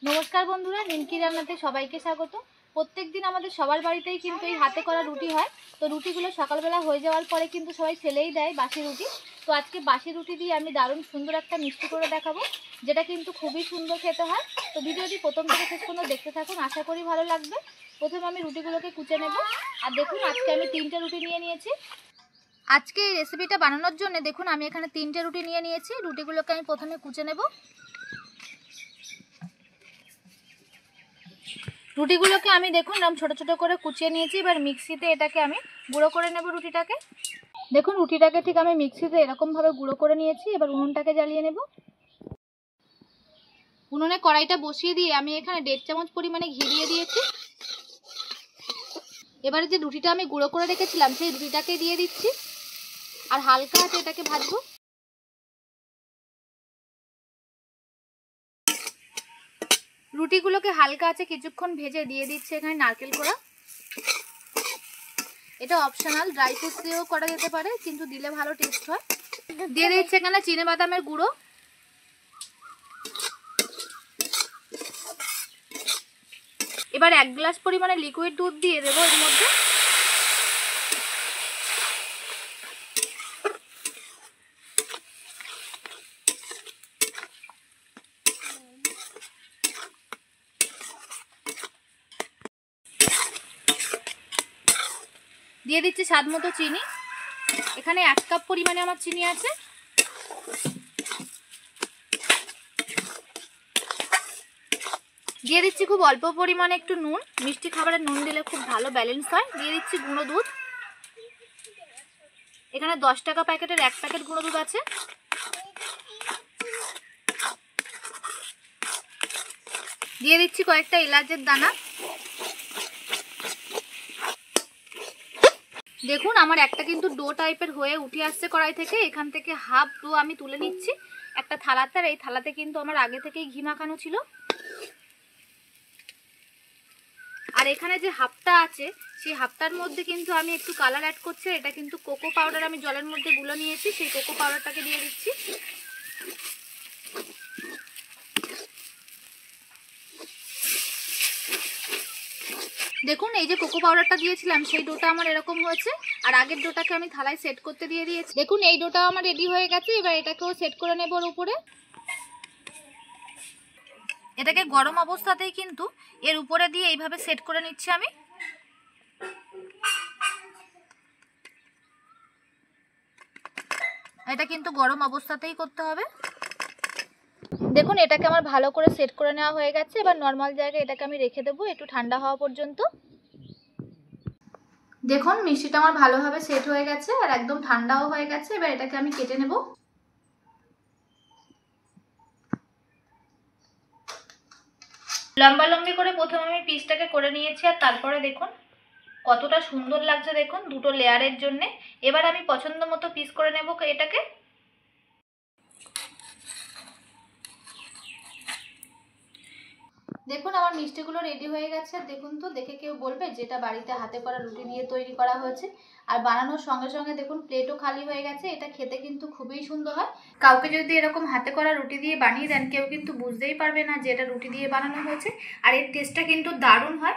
নমস্কার বন্ধুরা, নিমকি রান্নাতে সবাইকে স্বাগত। প্রত্যেকদিন আমাদের সবার বাড়িতেই কিন্তু এই হাতে করা রুটি হয়। তো রুটিগুলো সকালবেলা হয়ে যাওয়ার পরে কিন্তু সবাই ফেলেই দেয় বাসি রুটি। তো আজকে বাসি রুটি দিয়ে আমি দারুণ সুন্দর একটা মিষ্টি করে দেখাবো, যেটা কিন্তু খুবই সুন্দর খেতে হয়। তো ভিডিওটি প্রথম থেকে শেষ পর্যন্ত দেখতে থাকুন, আশা করি ভালো লাগবে। প্রথমে আমি রুটিগুলোকে কুচে নেব। আর দেখুন, আজকে আমি 3টে রুটি নিয়ে নিয়েছি। আজকে এই রেসিপিটা বানানোর জন্য দেখুন আমি এখানে 3টে রুটি নিয়ে নিয়েছি। রুটিগুলোকে আমি প্রথমে কুচে নেব। রুটিগুলোকে আমি দেখুন এরকম ছোট ছোট করে কুচিয়ে নিয়েছি। এবার মিক্সিতে এটাকে আমি গুঁড়ো করে নেব। রুটিটাকে দেখুন, রুটিটাকে ঠিক আমি মিক্সিতে এরকম ভাবে গুঁড়ো করে নিয়েছি। এবার উনুনটাকে জ্বালিয়ে নেব। উনুনে কড়াইটা বসিয়ে দিয়ে আমি এখানে 1.5 চামচ পরিমাণে ঘি দিয়ে দিয়েছি। এবারে যে রুটিটা আমি গুঁড়ো করে রেখেছিলাম সেই রুটিটাকে দিয়ে দিচ্ছি, আর হালকা হাতে এটাকে ভাজবো। রুটিগুলোকে হালকা আছে কিছুক্ষণ ভেজে দিয়ে দিচ্ছি এখানে নারকেল কোড়া। এটা অপশনাল, ড্রাই ফ্রুটস দিয়েও করা যেতে পারে, কিন্তু দিলে ভালো টেস্ট হয়। দিয়ে দিচ্ছি এখানে চিনেবাদামের গুঁড়ো। এবার 1 গ্লাস পরিমাণে লিকুইড দুধ দিয়ে দেবো এর মধ্যে। দিয়ে দিচ্ছি স্বাদ মতো চিনি। এখানে 1 কাপ পরিমাণে আমার চিনি আছে। দিয়ে দিচ্ছি খুব অল্প পরিমাণে একটু নুন, মিষ্টি খাবারে নুন দিলে খুব ভালো ব্যালেন্স হয়। দিয়ে দিচ্ছি গুঁড়ো দুধ। এখানে 10 টাকা প্যাকেটের 1 প্যাকেট গুঁড়ো দুধ আছে। দিয়ে দিচ্ছি কয়েকটা এলাচের দানা। দেখুন আমার একটা কিন্তু ডো টাইপের হয়ে উঠে আসছে কড়াই থেকে। এখান থেকে হাফ ডো আমি তুলে নিচ্ছি একটা থালাতে। আর এই থালাতে কিন্তু আমার আগে থেকেই ঘি মাখানো ছিল। আর এখানে যে হাফটা আছে সেই হাফটার মধ্যে কিন্তু আমি একটু কালার অ্যাড করছি। এটা কিন্তু কোকো পাউডার আমি জলের মধ্যে গুলে নিয়েছি, সেই কোকো পাউডারটাকে দিয়ে দিচ্ছি। দেখুন এই যে কোকো পাউডারটা দিয়েছিলাম সেই ডোটা আমার এরকম হয়েছে। আর আগের ডোটাকে আমি থালায় সেট করতে দিয়ে দিয়েছি। দেখুন এই ডোটা আমার রেডি হয়ে গেছে। এবার এটাকেও সেট করে নেব ওর উপরে। এটাকে গরম অবস্থাতেই কিন্তু এর উপরে দিয়ে এইভাবে সেট করে নিচ্ছি আমি। এটা কিন্তু গরম অবস্থাতেই করতে হবে। দেখুন এটাকে আমার ভালো করে সেট করে নেওয়া হয়ে গেছে। এবার নর্মাল জায়গায় এটাকে আমি রেখে দেবো একটু ঠান্ডা হওয়া পর্যন্ত। দেখুন মিষ্টিটা আমার ভালোভাবে সেট হয়ে গেছে আর একদম ঠান্ডাও হয়ে গেছে। এবার এটাকে আমি কেটে নেব। লম্বা লম্বি করে প্রথমে আমি পিসটাকে করে নিয়েছি। আর তারপরে দেখুন কতটা সুন্দর লাগছে, দেখুন দুটো লেয়ারের জন্য। এবার আমি পছন্দ মতো পিস করে নেব এটাকে। দেখুন আমার মিষ্টিগুলো রেডি হয়ে গেছে। দেখুন তো, দেখে কেউ বলবে যেটা বাড়িতে হাতে করা রুটি দিয়ে তৈরি করা হয়েছে। আর বানানোর সঙ্গে সঙ্গে দেখুন প্লেটও খালি হয়ে গেছে। এটা খেতে কিন্তু খুবই সুন্দর হয়। কাউকে যদি এরকম হাতে করা রুটি দিয়ে বানিয়ে দেন কেউ কিন্তু বুঝতেই পারবে না যে এটা রুটি দিয়ে বানানো হয়েছে। আর এর টেস্টটা কিন্তু দারুণ হয়।